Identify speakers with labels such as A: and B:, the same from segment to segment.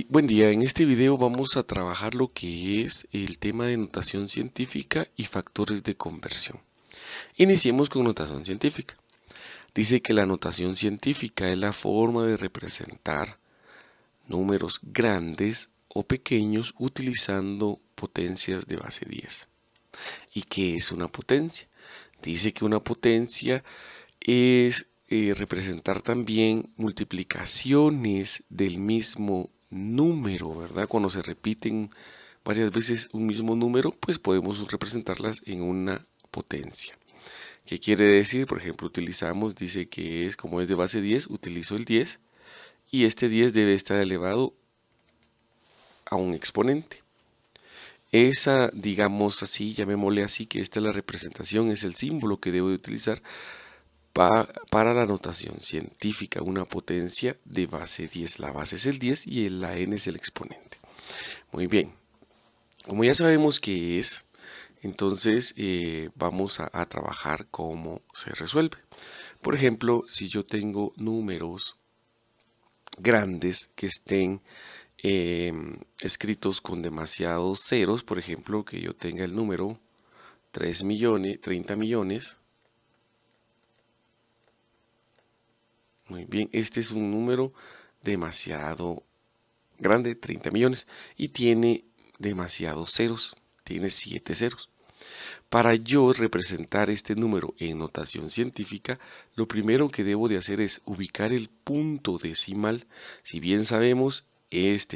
A: Buen día, en este video vamos a trabajar lo que es el tema de notación científica y factores de conversión. Iniciemos con notación científica. Dice que la notación científica es la forma de representar números grandes o pequeños utilizando potencias de base 10. ¿Y qué es una potencia? Dice que una potencia es representar también multiplicaciones del mismo número, ¿verdad? Cuando se repiten varias veces un mismo número, pues podemos representarlas en una potencia. ¿Qué quiere decir? Por ejemplo, dice que como es de base 10, utilizo el 10 y este 10 debe estar elevado a un exponente. Esa, digamos así, llamémosle así, que esta es la representación, es el símbolo que debo de utilizar para la notación científica, una potencia de base 10. La base es el 10 y la n es el exponente. Muy bien, como ya sabemos qué es, entonces vamos a trabajar cómo se resuelve. Por ejemplo, si yo tengo números grandes que estén escritos con demasiados ceros, por ejemplo, que yo tenga el número 3 millones, 30 millones. Muy bien, este es un número demasiado grande, 30 millones, y tiene demasiados ceros, tiene 7 ceros. Para yo representar este número en notación científica, lo primero que debo de hacer es ubicar el punto decimal. Si bien sabemos,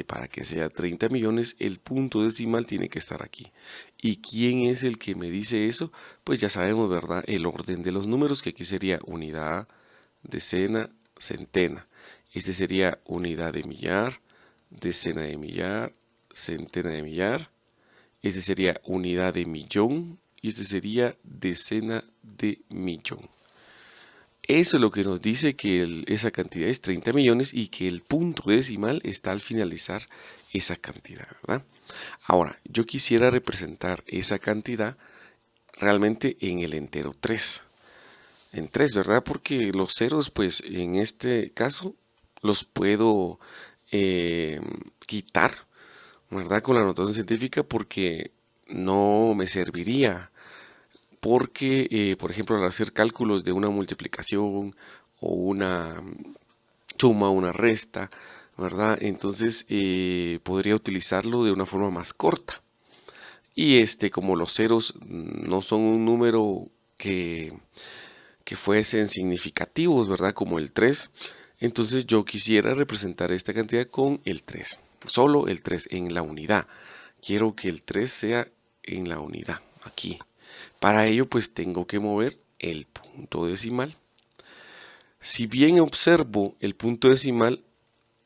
A: para que sea 30 millones, el punto decimal tiene que estar aquí. ¿Y quién es el que me dice eso? Pues ya sabemos, ¿verdad? El orden de los números, que aquí sería unidad, decena, centena. Este sería unidad de millar, decena de millar, centena de millar. Este sería unidad de millón y este sería decena de millón. Eso es lo que nos dice que esa cantidad es 30 millones y que el punto decimal está al finalizar esa cantidad, ¿verdad? Ahora, yo quisiera representar esa cantidad realmente en el entero 3. En 3, ¿verdad? Porque los ceros, pues en este caso, los puedo quitar, ¿verdad? Con la notación científica porque no me serviría. Porque, por ejemplo, al hacer cálculos de una multiplicación o una suma, una resta, ¿verdad? Entonces podría utilizarlo de una forma más corta. Y como los ceros no son un número que fuesen significativos, ¿verdad? Como el 3. Entonces yo quisiera representar esta cantidad con el 3. Solo el 3 en la unidad. Quiero que el 3 sea en la unidad, aquí. Para ello pues tengo que mover el punto decimal. Si bien observo el punto decimal,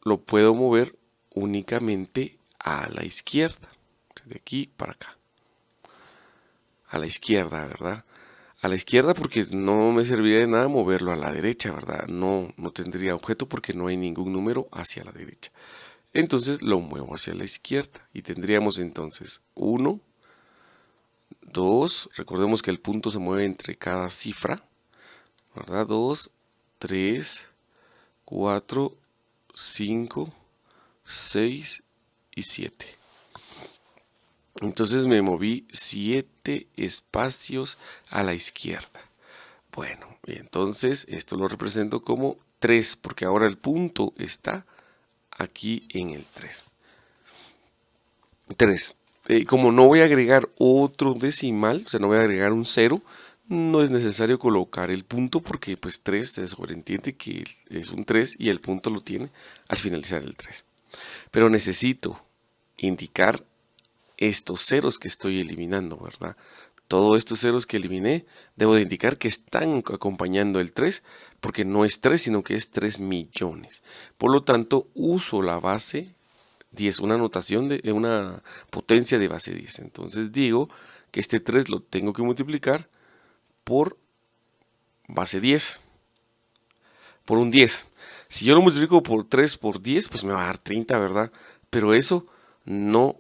A: lo puedo mover únicamente a la izquierda. De aquí para acá. A la izquierda, ¿verdad? A la izquierda porque no me serviría de nada moverlo a la derecha, ¿verdad? No tendría objeto porque no hay ningún número hacia la derecha. Entonces lo muevo hacia la izquierda y tendríamos entonces 1, 2, recordemos que el punto se mueve entre cada cifra, ¿verdad? 2, 3, 4, 5, 6 y 7. Entonces me moví 7 espacios a la izquierda. Bueno, y entonces esto lo represento como 3, porque ahora el punto está aquí en el 3. 3. Como no voy a agregar otro decimal, o sea, no voy a agregar un 0, no es necesario colocar el punto porque pues 3 se sobreentiende que es un 3 y el punto lo tiene al finalizar el 3. Pero necesito indicar estos ceros que estoy eliminando, ¿verdad? Todos estos ceros que eliminé, debo de indicar que están acompañando el 3, porque no es 3, sino que es 3 millones. Por lo tanto, uso la base 10, una notación de una potencia de base 10. Entonces digo que este 3 lo tengo que multiplicar por base 10, por un 10. Si yo lo multiplico por 3 por 10, pues me va a dar 30, ¿verdad? Pero eso no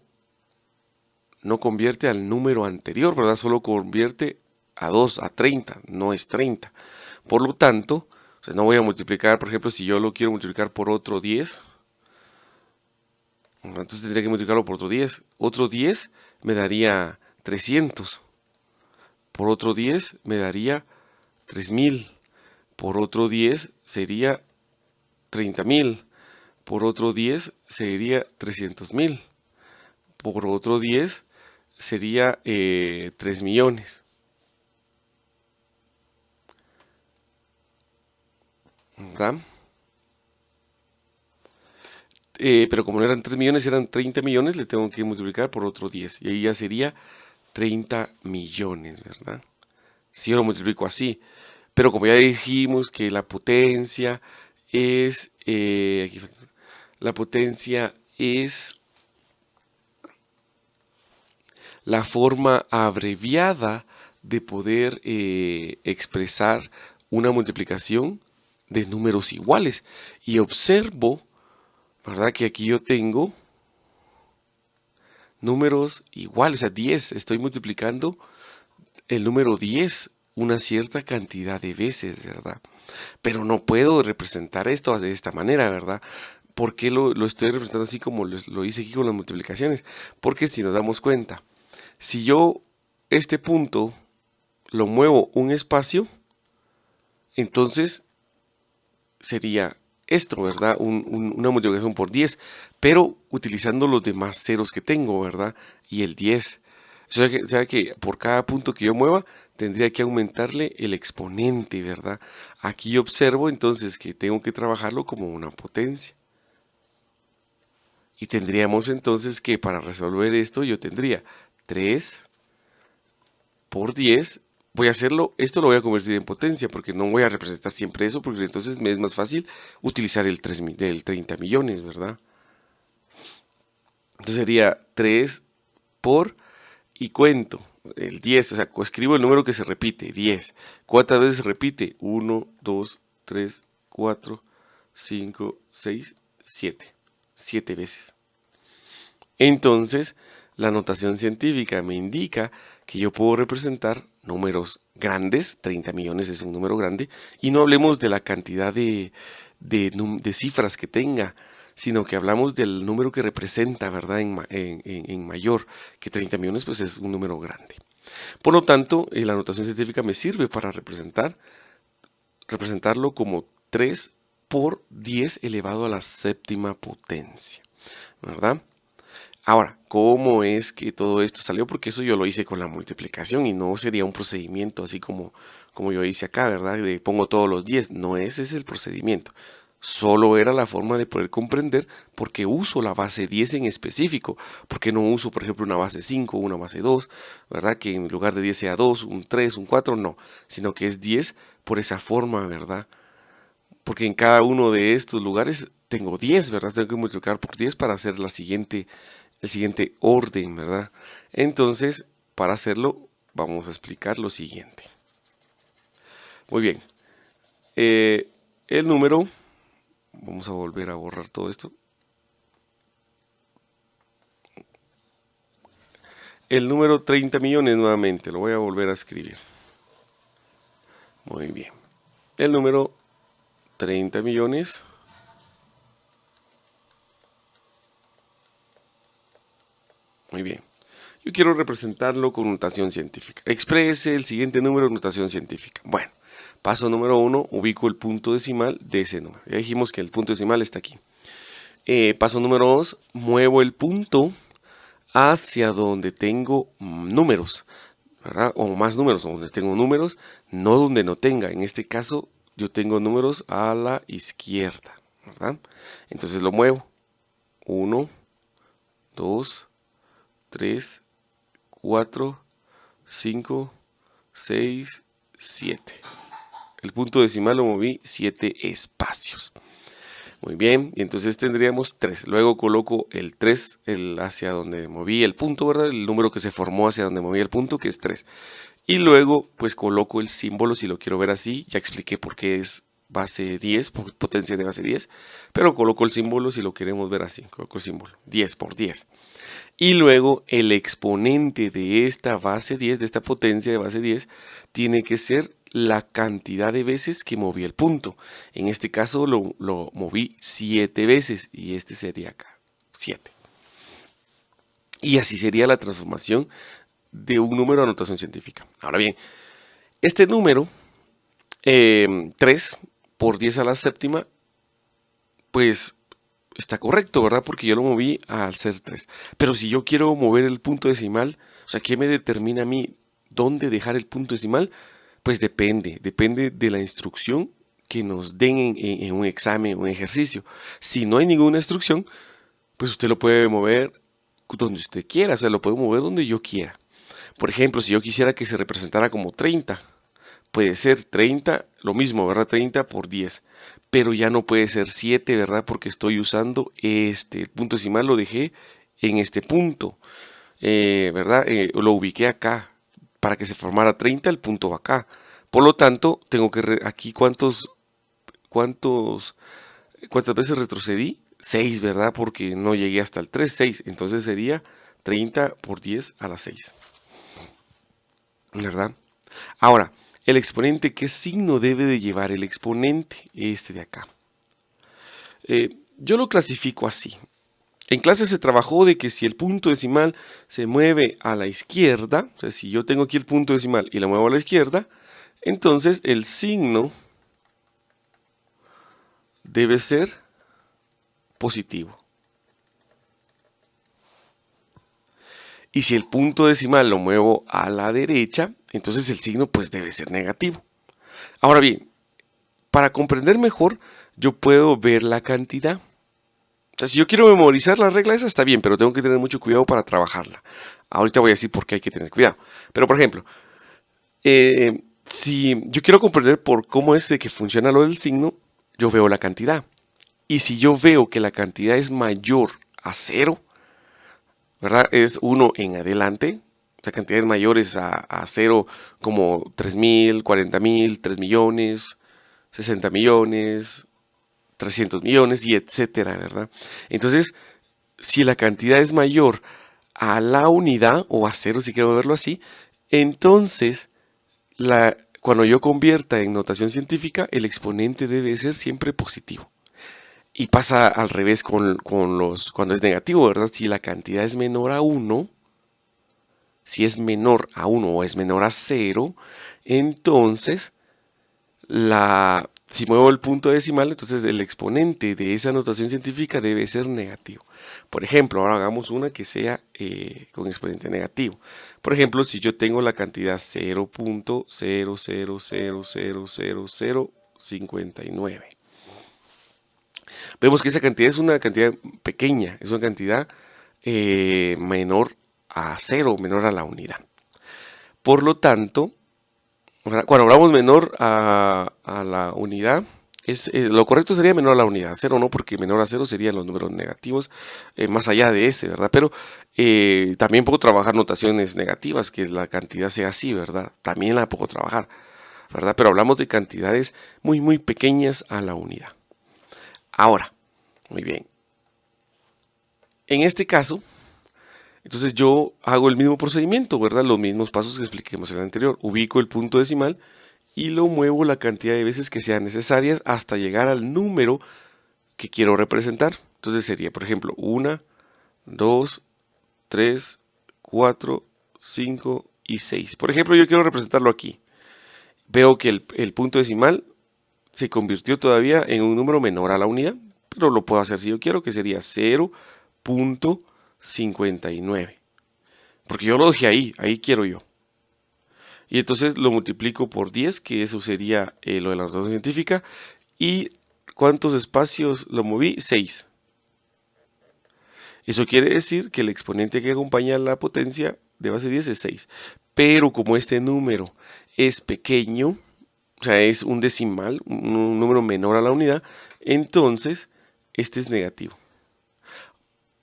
A: convierte al número anterior, ¿verdad? Solo convierte a 2, a 30, no es 30. Por lo tanto, o sea, no voy a multiplicar, por ejemplo, si yo lo quiero multiplicar por otro 10, Entonces tendría que multiplicarlo por otro 10. Otro 10 me daría 300. Por otro 10 me daría 3000. Por otro 10 sería 30.000. Por otro 10 sería 300.000. Por otro 10 sería 3 millones. ¿Verdad? Pero como no eran 3 millones, eran 30 millones, le tengo que multiplicar por otro 10. Y ahí ya sería 30 millones, ¿verdad? Si yo lo multiplico así. Pero como ya dijimos que la potencia es... la potencia es la forma abreviada de poder expresar una multiplicación de números iguales. Y observo, ¿verdad? Que aquí yo tengo números iguales, o sea, 10. Estoy multiplicando el número 10 una cierta cantidad de veces, ¿verdad? Pero no puedo representar esto de esta manera, ¿verdad? ¿Por qué lo estoy representando así como lo hice aquí con las multiplicaciones? Porque si nos damos cuenta, si yo este punto lo muevo un espacio, entonces sería esto, ¿verdad? Una multiplicación por 10, pero utilizando los demás ceros que tengo, ¿verdad? Y el 10. O sea que por cada punto que yo mueva, tendría que aumentarle el exponente, ¿verdad? Aquí observo entonces que tengo que trabajarlo como una potencia. Y tendríamos entonces que para resolver esto yo tendría 3 por 10. Voy a hacerlo, esto lo voy a convertir en potencia porque no voy a representar siempre eso porque entonces me es más fácil utilizar el 30 millones, ¿verdad? Entonces sería 3 por y cuento el 10, o sea, escribo el número que se repite, 10. ¿Cuántas veces se repite? 1, 2, 3, 4, 5, 6, 7. 7 veces. Entonces, la notación científica me indica que yo puedo representar números grandes, 30 millones es un número grande, y no hablemos de la cantidad de cifras que tenga, sino que hablamos del número que representa, ¿verdad? En mayor, que 30 millones pues es un número grande. Por lo tanto, la notación científica me sirve para representarlo como 3 por 10 elevado a la séptima potencia, ¿verdad? Ahora, ¿cómo es que todo esto salió? Porque eso yo lo hice con la multiplicación y no sería un procedimiento así como yo hice acá, ¿verdad? De pongo todos los 10. No, ese es el procedimiento. Solo era la forma de poder comprender por qué uso la base 10 en específico. ¿Por qué no uso, por ejemplo, una base 5 o una base 2? ¿Verdad? Que en lugar de 10 sea 2, un 3, un 4, no. Sino que es 10 por esa forma, ¿verdad? Porque en cada uno de estos lugares tengo 10, ¿verdad? Tengo que multiplicar por 10 para hacer el siguiente orden, ¿verdad? Entonces, para hacerlo, vamos a explicar lo siguiente. Muy bien. El número, vamos a volver a borrar todo esto. El número 30 millones nuevamente, lo voy a volver a escribir. Muy bien. El número 30 millones. Muy bien. Yo quiero representarlo con notación científica. Exprese el siguiente número en notación científica. Bueno, paso número 1, ubico el punto decimal de ese número. Ya dijimos que el punto decimal está aquí. Paso número 2, muevo el punto hacia donde tengo números, ¿verdad? O más números, donde tengo números, no donde no tenga. En este caso, yo tengo números a la izquierda, ¿verdad? Entonces lo muevo. 1, 2, 3, 4, 5, 6, 7. El punto decimal lo moví 7 espacios. Muy bien, y entonces tendríamos 3. Luego coloco el 3 hacia donde moví el punto, ¿verdad? El número que se formó hacia donde moví el punto, que es 3. Y luego, pues coloco el símbolo, si lo quiero ver así. Ya expliqué por qué es base 10, potencia de base 10. Pero coloco el símbolo si lo queremos ver así. Coloco el símbolo, 10 por 10. Y luego el exponente de esta base 10, de esta potencia de base 10, tiene que ser la cantidad de veces que moví el punto. En este caso lo moví 7 veces y este sería acá, 7. Y así sería la transformación de un número a notación científica. Ahora bien, este número, 3 por 10 a la séptima, pues está correcto, ¿verdad? Porque yo lo moví al ser 3. Pero si yo quiero mover el punto decimal, o sea, ¿qué me determina a mí dónde dejar el punto decimal? Pues depende de la instrucción que nos den en un examen o un ejercicio. Si no hay ninguna instrucción, pues usted lo puede mover donde usted quiera, o sea, lo puede mover donde yo quiera. Por ejemplo, si yo quisiera que se representara como 30, puede ser 30, lo mismo, ¿verdad? 30 por 10. Pero ya no puede ser 7, ¿verdad? Porque estoy usando el punto decimal lo dejé en este punto, ¿verdad? Lo ubiqué acá. Para que se formara 30, el punto va acá. Por lo tanto, tengo que aquí cuántas veces retrocedí? 6, ¿verdad? Porque no llegué hasta el 3, 6. Entonces sería 30 por 10 a la 6. ¿Verdad? Ahora, el exponente, ¿qué signo debe de llevar el exponente? Este de acá. Yo lo clasifico así. En clase se trabajó de que si el punto decimal se mueve a la izquierda, o sea, si yo tengo aquí el punto decimal y lo muevo a la izquierda, entonces el signo debe ser positivo. Y si el punto decimal lo muevo a la derecha, entonces el signo pues debe ser negativo. Ahora bien, para comprender mejor, yo puedo ver la cantidad. O sea, si yo quiero memorizar la regla esa está bien, pero tengo que tener mucho cuidado para trabajarla. Ahorita voy a decir por qué hay que tener cuidado. Pero por ejemplo, si yo quiero comprender por cómo es de que funciona lo del signo, yo veo la cantidad. Y si yo veo que la cantidad es mayor a 0, ¿verdad? Es 1 en adelante, o sea, cantidades mayores a 0 como 3.000, 40.000, 3 millones, 60 millones, 300 millones y etcétera, ¿verdad? Entonces, si la cantidad es mayor a la unidad o a 0, si quiero verlo así, entonces cuando yo convierta en notación científica, el exponente debe ser siempre positivo. Y pasa al revés cuando es negativo, ¿verdad? Si la cantidad es menor a 1, si es menor a 1 o es menor a 0, entonces si muevo el punto decimal, entonces el exponente de esa notación científica debe ser negativo. Por ejemplo, ahora hagamos una que sea con exponente negativo. Por ejemplo, si yo tengo la cantidad 0.00000059. Vemos que esa cantidad es una cantidad pequeña, es una cantidad menor a 0, menor a la unidad. Por lo tanto, cuando hablamos menor a la unidad, lo correcto sería menor a la unidad, 0 no, porque menor a 0 serían los números negativos, más allá de ese, ¿verdad? Pero también puedo trabajar notaciones negativas, que la cantidad sea así, ¿verdad? También la puedo trabajar, ¿verdad? Pero hablamos de cantidades muy, muy pequeñas a la unidad. Ahora, muy bien. En este caso, entonces yo hago el mismo procedimiento, ¿verdad? Los mismos pasos que expliquemos en el anterior. Ubico el punto decimal y lo muevo la cantidad de veces que sean necesarias hasta llegar al número que quiero representar. Entonces sería, por ejemplo, 1, 2, 3, 4, 5 y 6. Por ejemplo, yo quiero representarlo aquí. Veo que el punto decimal se convirtió todavía en un número menor a la unidad, pero lo puedo hacer si yo quiero, que sería 0.59. Porque yo lo dejé ahí quiero yo. Y entonces lo multiplico por 10, que eso sería lo de la notación científica. ¿Y cuántos espacios lo moví? 6. Eso quiere decir que el exponente que acompaña a la potencia de base 10 es 6. Pero como este número es pequeño, o sea, es un decimal, un número menor a la unidad, entonces este es negativo.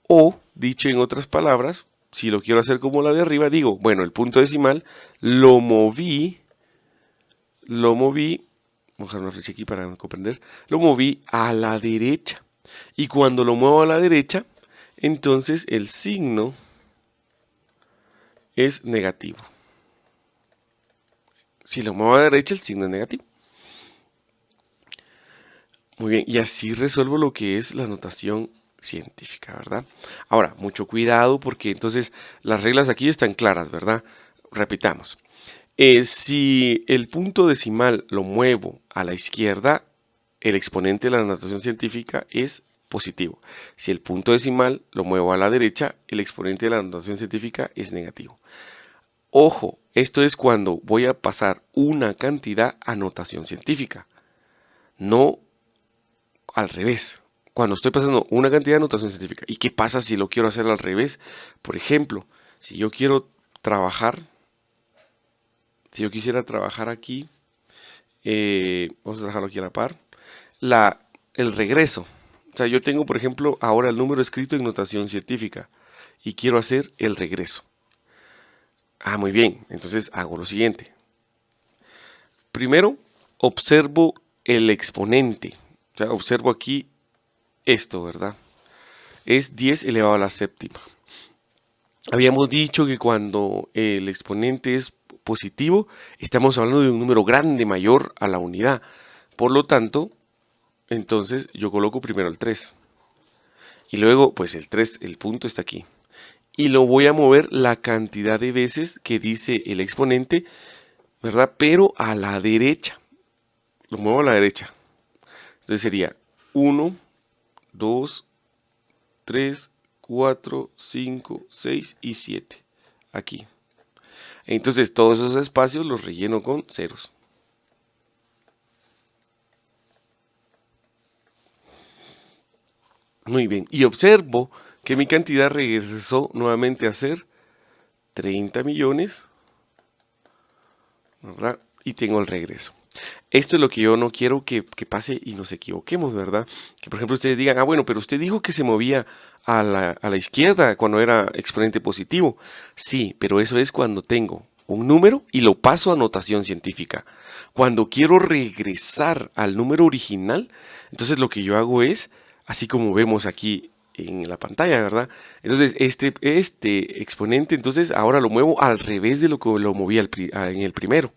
A: O, dicho en otras palabras, si lo quiero hacer como la de arriba, digo, bueno, el punto decimal lo moví, vamos a dejar una flecha aquí para comprender, lo moví a la derecha. Y cuando lo muevo a la derecha, entonces el signo es negativo. Si lo muevo a la derecha, el signo es negativo. Muy bien, y así resuelvo lo que es la notación científica, ¿verdad? Ahora, mucho cuidado porque entonces las reglas aquí están claras, ¿verdad? Repitamos. Si el punto decimal lo muevo a la izquierda, el exponente de la notación científica es positivo. Si el punto decimal lo muevo a la derecha, el exponente de la notación científica es negativo. Ojo, esto es cuando voy a pasar una cantidad a notación científica, no al revés. Cuando estoy pasando una cantidad de notación científica. ¿Y qué pasa si lo quiero hacer al revés? Por ejemplo, si yo quiero trabajar, si yo quisiera trabajar aquí, vamos a trabajarlo aquí a la par, el regreso. O sea, yo tengo, por ejemplo, ahora el número escrito en notación científica y quiero hacer el regreso. Muy bien, entonces hago lo siguiente. Primero, observo el exponente. O sea, observo aquí esto, ¿verdad? Es 10 elevado a la séptima. Habíamos dicho que cuando el exponente es positivo, estamos hablando de un número grande mayor a la unidad. Por lo tanto, entonces yo coloco primero el 3. Y luego, pues el 3, el punto está aquí. Y lo voy a mover la cantidad de veces que dice el exponente, ¿verdad? Pero a la derecha. Lo muevo a la derecha. Entonces sería 1, 2, 3, 4, 5, 6 y 7. Aquí. Entonces todos esos espacios los relleno con ceros. Muy bien. Y observo que mi cantidad regresó nuevamente a ser 30 millones, ¿verdad? Y tengo el regreso. Esto es lo que yo no quiero que pase y nos equivoquemos, ¿verdad? Que por ejemplo ustedes digan, bueno, pero usted dijo que se movía a la izquierda cuando era exponente positivo. Sí, pero eso es cuando tengo un número y lo paso a notación científica. Cuando quiero regresar al número original, entonces lo que yo hago es, así como vemos aquí en la pantalla, ¿verdad? Entonces este exponente, entonces ahora lo muevo al revés de lo que lo movía en el primero.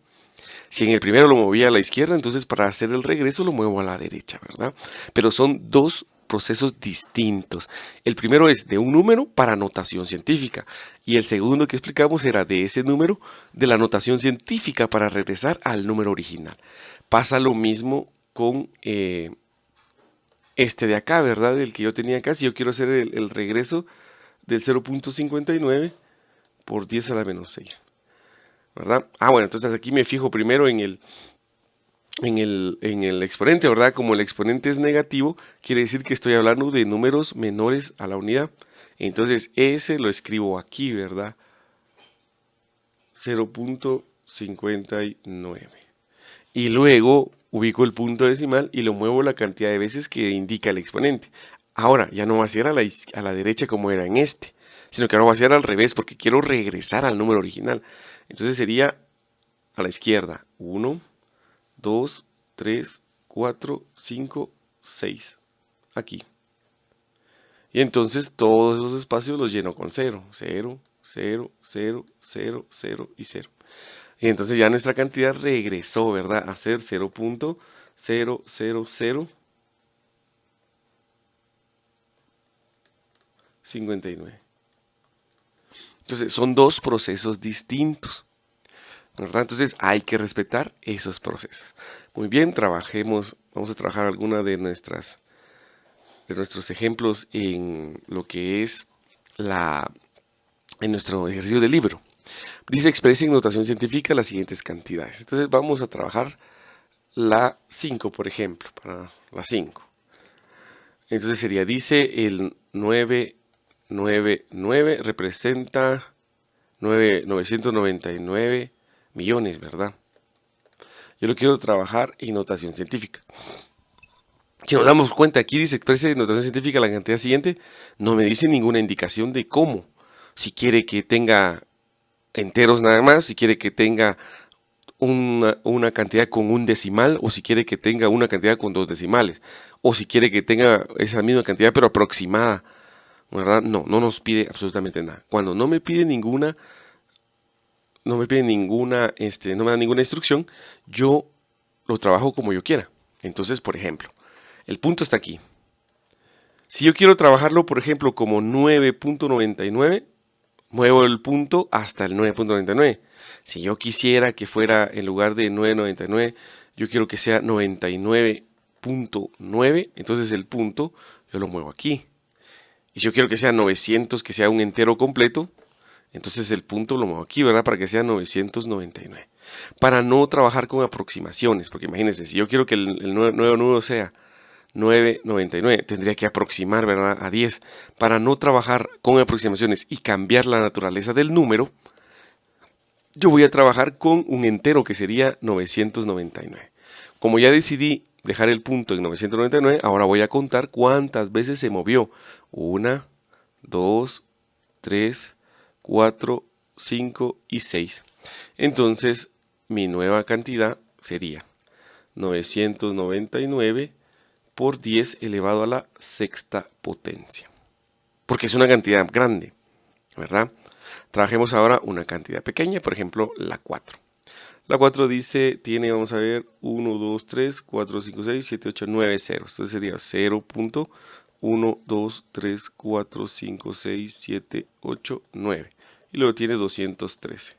A: Si en el primero lo movía a la izquierda, entonces para hacer el regreso lo muevo a la derecha, ¿verdad? Pero son dos procesos distintos. El primero es de un número para notación científica y el segundo que explicamos era de ese número de la notación científica para regresar al número original. Pasa lo mismo con este de acá, ¿verdad? El que yo tenía acá. Si yo quiero hacer el regreso del 0.59 por 10 a la menos 6. ¿Verdad? Bueno, entonces aquí me fijo primero en el exponente, ¿verdad? Como el exponente es negativo, quiere decir que estoy hablando de números menores a la unidad. Entonces ese lo escribo aquí, ¿verdad? 0.59. Y luego ubico el punto decimal y lo muevo la cantidad de veces que indica el exponente. Ahora ya no va a ser a la derecha como era en este, sino que ahora va a ser al revés porque quiero regresar al número original. Entonces sería a la izquierda 1, 2, 3, 4, 5, 6. Aquí. Y entonces todos esos espacios los lleno con 0. 0, 0, 0, 0, 0 y 0. Y entonces ya nuestra cantidad regresó, ¿verdad? A ser 0.00059. Entonces son dos procesos distintos, ¿verdad? Entonces hay que respetar esos procesos. Muy bien, trabajemos, vamos a trabajar alguna de nuestros ejemplos en lo que es en nuestro ejercicio de libro. Dice expresa en notación científica las siguientes cantidades. Entonces vamos a trabajar la 5, por ejemplo, para la 5. Entonces sería, dice el 999 representa 999 millones, ¿verdad? Yo lo quiero trabajar en notación científica. Si nos damos cuenta, aquí dice exprese en notación científica la cantidad siguiente, no me dice ninguna indicación de cómo. Si quiere que tenga enteros nada más, si quiere que tenga una cantidad con un decimal, o si quiere que tenga una cantidad con dos decimales, o si quiere que tenga esa misma cantidad pero aproximada, ¿verdad? No nos pide absolutamente nada. Cuando no me pide ninguna, no me da ninguna instrucción, yo lo trabajo como yo quiera. Entonces, por ejemplo, el punto está aquí. Si yo quiero trabajarlo, por ejemplo, como 9.99, muevo el punto hasta el 9.99. Si yo quisiera que fuera, en lugar de 9.99, yo quiero que sea 99.9, entonces el punto yo lo muevo aquí. Y si yo quiero que sea 900, que sea un entero completo, entonces el punto lo muevo aquí, ¿verdad? Para que sea 999. Para no trabajar con aproximaciones, porque imagínense, si yo quiero que el nuevo nudo sea 9.99, tendría que aproximar, ¿verdad? A 10. Para no trabajar con aproximaciones y cambiar la naturaleza del número, yo voy a trabajar con un entero que sería 999. Como ya decidí dejar el punto en 999, ahora voy a contar cuántas veces se movió. 1, 2, 3, 4, 5 y 6. Entonces, mi nueva cantidad sería 999 por 10 elevado a la sexta potencia. Porque es una cantidad grande, ¿verdad? Trabajemos ahora una cantidad pequeña, por ejemplo, la 4. La 4 dice, tiene, vamos a ver, 1, 2, 3, 4, 5, 6, 7, 8, 9 ceros. Entonces sería 0.1, 2, 3, 4, 5, 6, 7, 8, 9. Y luego tiene 213.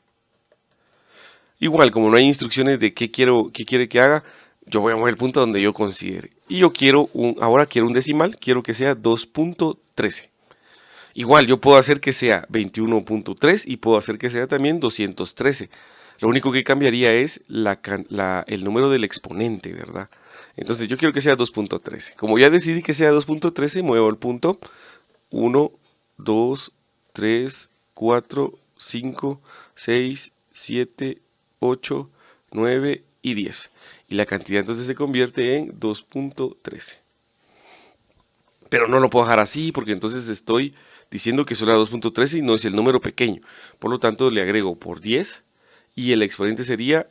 A: Igual, como no hay instrucciones de qué quiere que haga, yo voy a mover el punto donde yo considere. Y yo ahora quiero un decimal, quiero que sea 2.13. Igual, yo puedo hacer que sea 21.3 y puedo hacer que sea también 213. Lo único que cambiaría es el número del exponente, ¿verdad? Entonces yo quiero que sea 2.13. Como ya decidí que sea 2.13, muevo el punto 1, 2, 3, 4, 5, 6, 7, 8, 9 y 10. Y la cantidad entonces se convierte en 2.13. Pero no lo puedo dejar así porque entonces estoy diciendo que solo era 2.13 y no es el número pequeño. Por lo tanto, le agrego por 10 y el exponente sería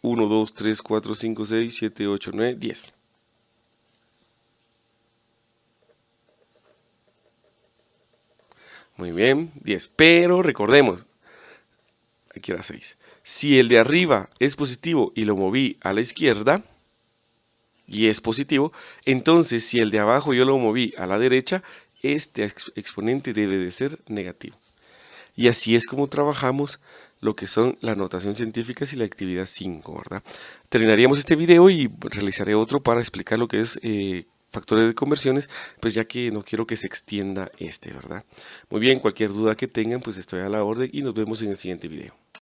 A: 1, 2, 3, 4, 5, 6, 7, 8, 9, 10. Muy bien, 10. Pero recordemos, aquí era 6. Si el de arriba es positivo y lo moví a la izquierda y es positivo, entonces si el de abajo yo lo moví a la derecha, este exponente debe de ser negativo. Y así es como trabajamos lo que son la notación científica y la actividad 5, ¿verdad? Terminaríamos este video y realizaré otro para explicar lo que es factores de conversiones, pues ya que no quiero que se extienda ¿verdad? Muy bien, cualquier duda que tengan, pues estoy a la orden y nos vemos en el siguiente video.